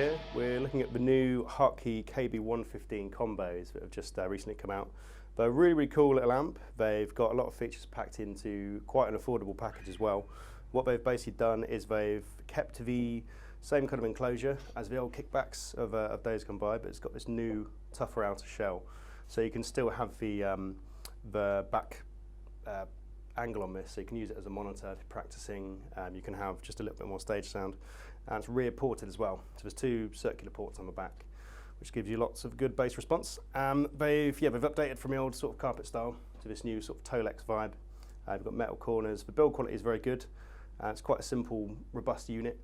here. We're looking at the new Hartke KB15 combos that have just recently come out. They're a really cool little amp. They've got a lot of features packed into quite an affordable package as well. What they've basically done is they've kept the same kind of enclosure as the old kickbacks of days gone by, but it's got this new tougher outer shell. So you can still have the back angle on this, so you can use it as a monitor if you're practicing. You can have just a little bit more stage sound, and it's rear ported as well. So there's two circular ports on the back, which gives you lots of good bass response. They've updated from the old sort of carpet style to this new sort of Tolex vibe. We've got metal corners. The build quality is very good. It's quite a simple, robust unit.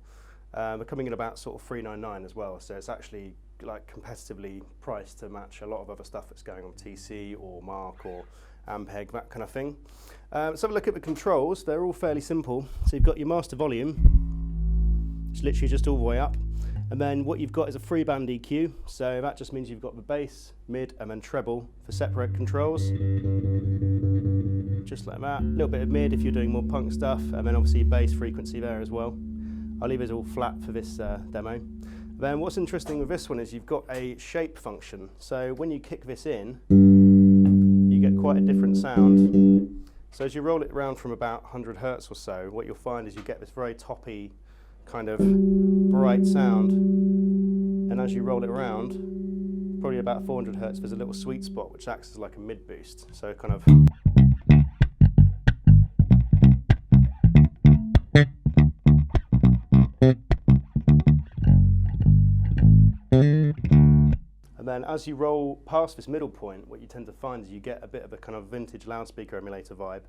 They're coming in about sort of $399 as well, so it's actually like competitively priced to match a lot of other stuff that's going on TC or Mark or Ampeg, that kind of thing. Let's have a look at the controls. They're all fairly simple. So you've got your master volume, it's literally just all the way up. And then what you've got is a 3-band EQ, so that just means you've got the bass, mid, and then treble for separate controls. Just like that. A little bit of mid if you're doing more punk stuff, and then obviously bass frequency there as well. I'll leave it all flat for this demo. Then what's interesting with this one is you've got a shape function. So when you kick this in, you get quite a different sound. So as you roll it around from about 100 hertz or so, what you'll find is you get this very toppy, kind of bright sound. And as you roll it around, probably about 400 hertz, there's a little sweet spot which acts as like a mid boost. So kind of. And then as you roll past this middle point, what you tend to find is you get a bit of a kind of vintage loudspeaker emulator vibe,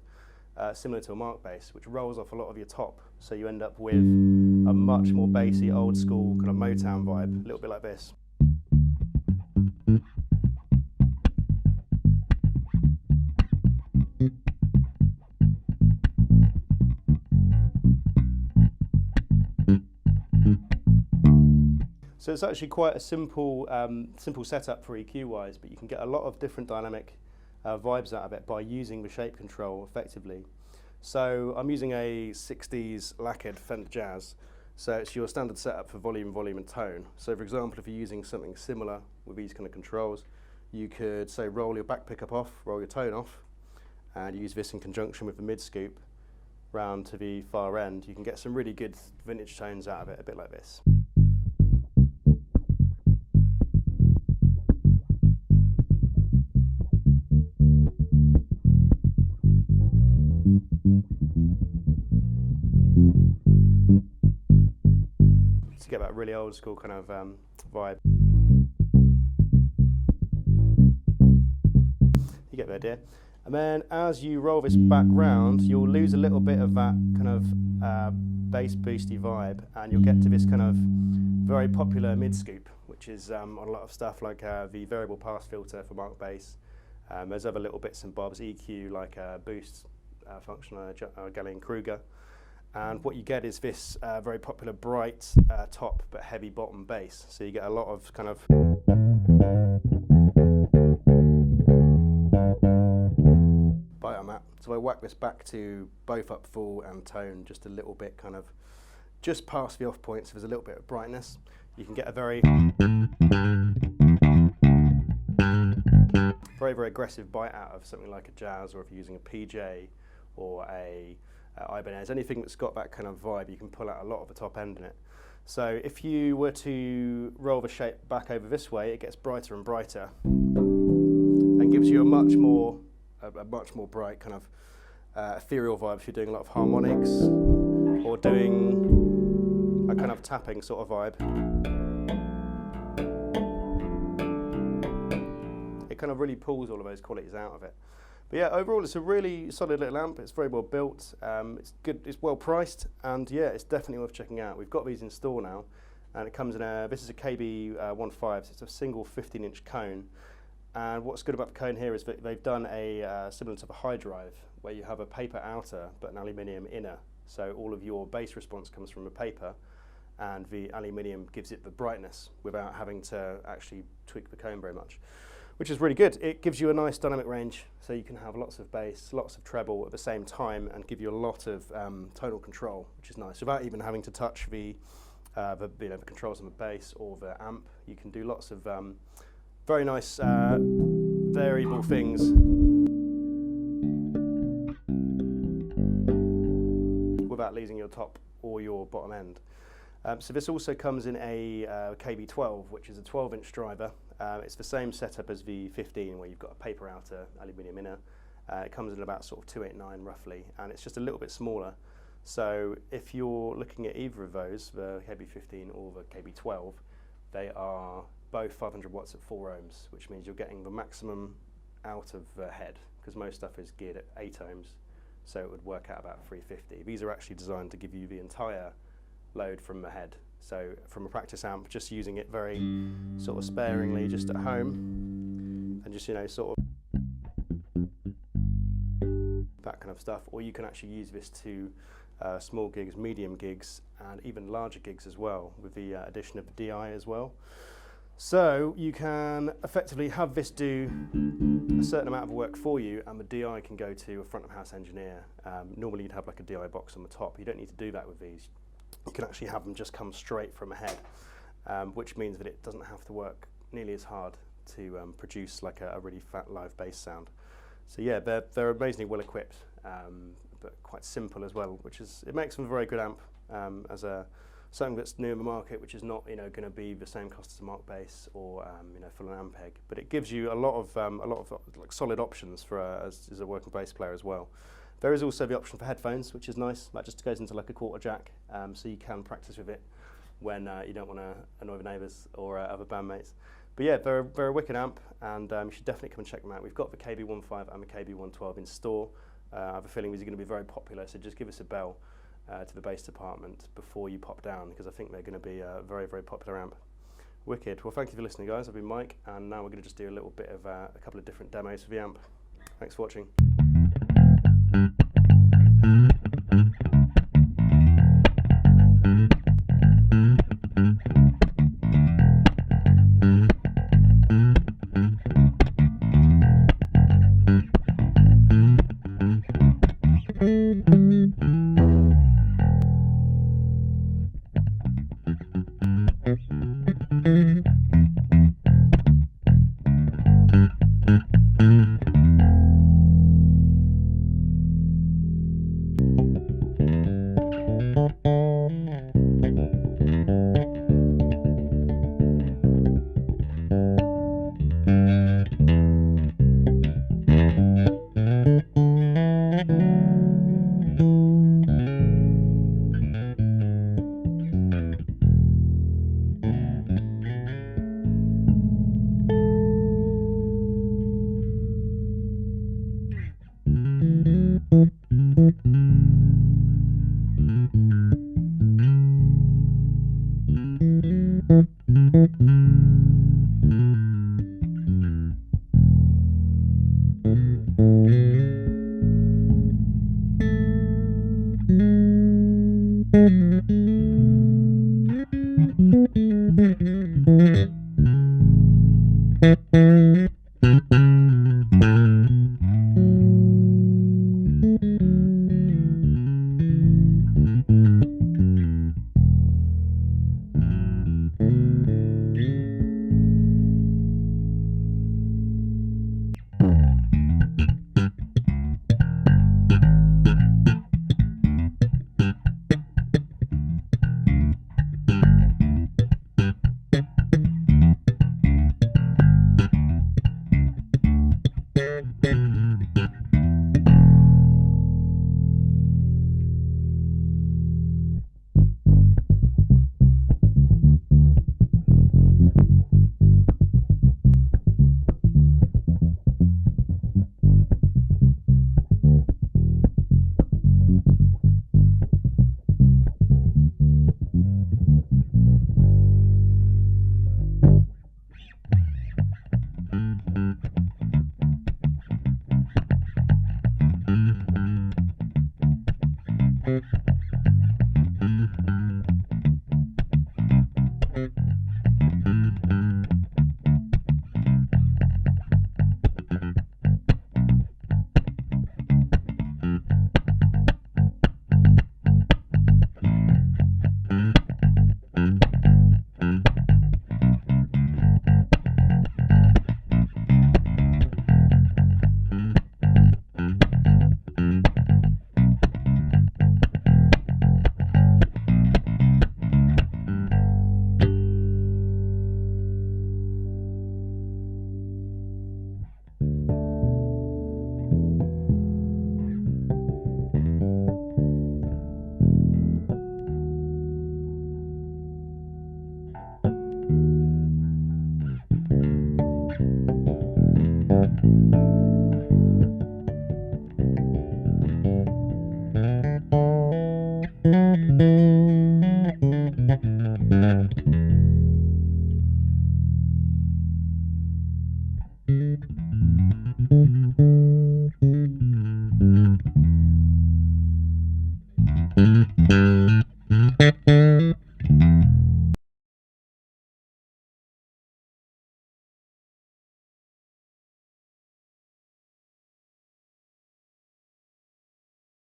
similar to a Mark bass, which rolls off a lot of your top. So you end up with a much more bassy, old school kind of Motown vibe, a little bit like this. So it's actually quite a simple setup for EQ-wise, but you can get a lot of different dynamic vibes out of it by using the shape control effectively. So I'm using a 60s lacquered Fender Jazz, so it's your standard setup for volume, and tone. So for example, if you're using something similar with these kind of controls, you could say roll your back pickup off, roll your tone off, and use this in conjunction with the mid scoop round to the far end. You can get some really good vintage tones out of it, a bit like this. To get that really old school kind of vibe. You get the idea. And then as you roll this back round, you'll lose a little bit of that kind of bass boosty vibe, and you'll get to this kind of very popular mid scoop, which is on a lot of stuff like the variable pass filter for Mark bass. There's other little bits and bobs, EQ like a boost function on a Gallien-Kruger. And what you get is this very popular bright top but heavy bottom bass. So you get a lot of kind of bite on that. So I whack this back to both up full and tone just a little bit, kind of just past the off point, so there's a little bit of brightness. You can get a very aggressive bite out of something like a Jazz, or if you're using a PJ or a Ibanez, anything that's got that kind of vibe, you can pull out a lot of the top end in it. So if you were to roll the shape back over this way, it gets brighter and brighter and gives you a much more bright kind of ethereal vibe if you're doing a lot of harmonics or doing a kind of tapping sort of vibe. It kind of really pulls all of those qualities out of it. But yeah, overall it's a really solid little amp. It's very well built, it's good, it's well priced, and yeah, it's definitely worth checking out. We've got these in store now, and it comes in this is a KB15, so it's a single 15-inch cone. And what's good about the cone here is that they've done a similar to the HyDrive, where you have a paper outer but an aluminium inner. So all of your bass response comes from the paper, and the aluminium gives it the brightness without having to actually tweak the cone very much, which is really good. It gives you a nice dynamic range, so you can have lots of bass, lots of treble at the same time, and give you a lot of tonal control, which is nice, without even having to touch the the controls on the bass or the amp. You can do lots of very nice variable things without losing your top or your bottom end. So this also comes in a KB12, which is a 12-inch driver. It's the same setup as the 15, where you've got a paper outer, aluminium inner. It comes in about sort of 289 roughly, and it's just a little bit smaller. So if you're looking at either of those, the KB15 or the KB12, they are both 500 watts at 4 ohms, which means you're getting the maximum out of the head, because most stuff is geared at 8 ohms, so it would work out about 350. These are actually designed to give you the entire load from the head. So from a practice amp, just using it very sort of sparingly just at home, and just, you know, sort of that kind of stuff. Or you can actually use this to small gigs, medium gigs, and even larger gigs as well, with the addition of the DI as well. So you can effectively have this do a certain amount of work for you, and the DI can go to a front of house engineer. Normally you'd have like a DI box on the top. You don't need to do that with these. You can actually have them just come straight from a head, which means that it doesn't have to work nearly as hard to produce like a really fat live bass sound. So yeah, they're amazingly well equipped, but quite simple as well, it makes them a very good amp as something that's new in the market, which is not, you know, going to be the same cost as a Mark bass or you know, full an Ampeg, but it gives you a lot of like solid options for as a working bass player as well. There is also the option for headphones, which is nice. That just goes into like a quarter jack, so you can practice with it when you don't want to annoy the neighbours or other bandmates. But yeah, they're a wicked amp, and you should definitely come and check them out. We've got the KB15 and the KB112 in store. I have a feeling these are going to be very popular, so just give us a bell to the bass department before you pop down, because I think they're going to be a very, very popular amp. Wicked. Well, thank you for listening, guys. I've been Mike, and now we're going to just do a little bit of a couple of different demos for the amp. Thanks for watching.